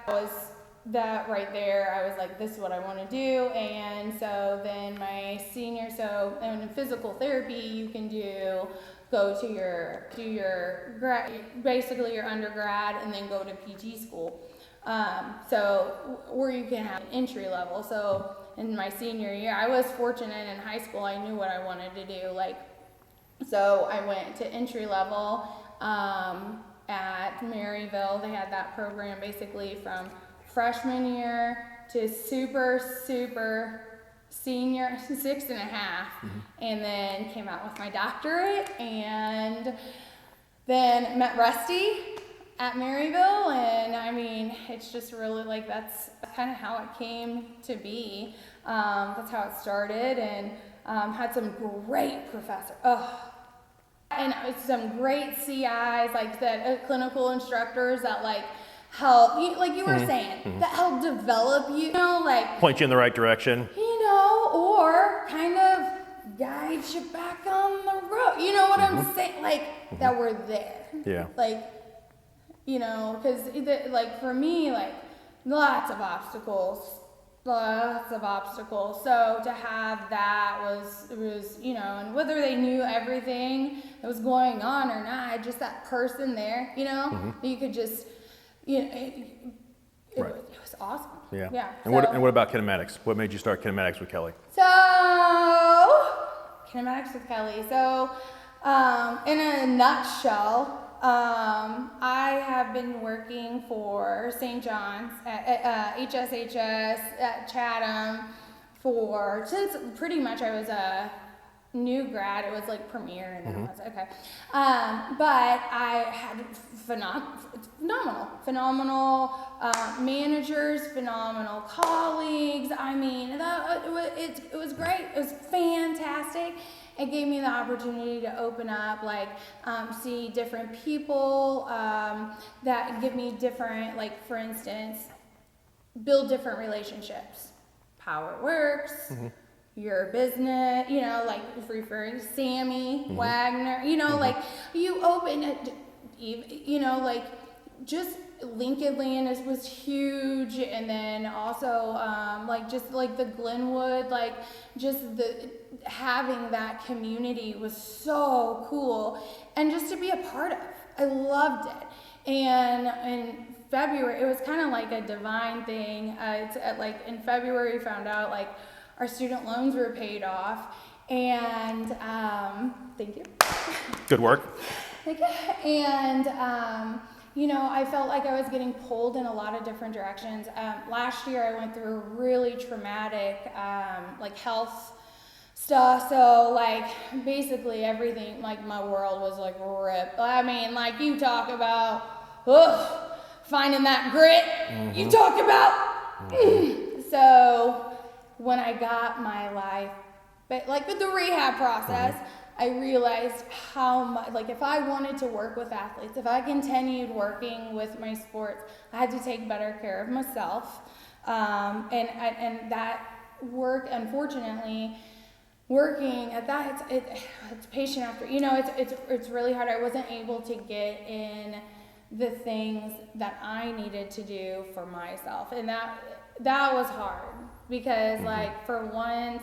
was that right there. I was like, this is what I want to do. And so then my senior, so in physical therapy, you can go to basically your undergrad and then go to PG school. So where you can have an entry level. So in my senior year, I was fortunate in high school. I knew what I wanted to do. So I went to entry level at Maryville. They had that program basically from freshman year to super senior, 6.5, and then came out with my doctorate, and then met Rusty at Maryville, and I mean, it's just really like that's kind of how it came to be. That's how it started, and had some great professors. And some great CIs, like that clinical instructors that help you, like you were saying, that help develop you, like point you in the right direction, or kind of guide you back on the road. You know what I'm saying? That we're there. Yeah. Because for me, lots of obstacles. So to have that was and whether they knew everything that was going on or not, just that person there, you could just, it was awesome. Yeah. Yeah. And what about kinematics? What made you start kinematics with Kelly? So kinematics with Kelly. So in a nutshell, I have been working for St. John's at HSHS at Chatham since pretty much I was a new grad. It was premier, and then I was okay. But I had phenomenal managers, phenomenal colleagues. I mean, it was great. It was fantastic. It gave me the opportunity to open up, see different people that give me different, for instance, build different relationships. How it works, your business, referring to Sammy, Wagner, you open it, just Lincoln Land was huge, and then also the Glenwood, having that community was so cool, and just to be a part of. I loved it. And in February, it was kind of like a divine thing. In February, we found out our student loans were paid off, and thank you. Good work. Thank you. And I felt like I was getting pulled in a lot of different directions. Last year, I went through a really traumatic health stuff. So basically everything, my world was ripped. I mean, you talk about finding that grit. You talk about. So when I got my life, but with the rehab process, I realized how much, if I wanted to work with athletes, if I continued working with my sports, I had to take better care of myself. And that work, unfortunately, working at that, it's patient after, it's really hard. I wasn't able to get in the things that I needed to do for myself. And that was hard because for once,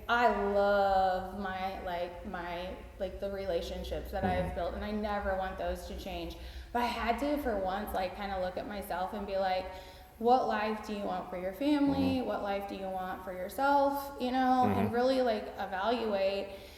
I love my the relationships that I've built, and I never want those to change. But I had to, for once, kind of look at myself and be like, what life do you want for your family? What life do you want for yourself? And really evaluate.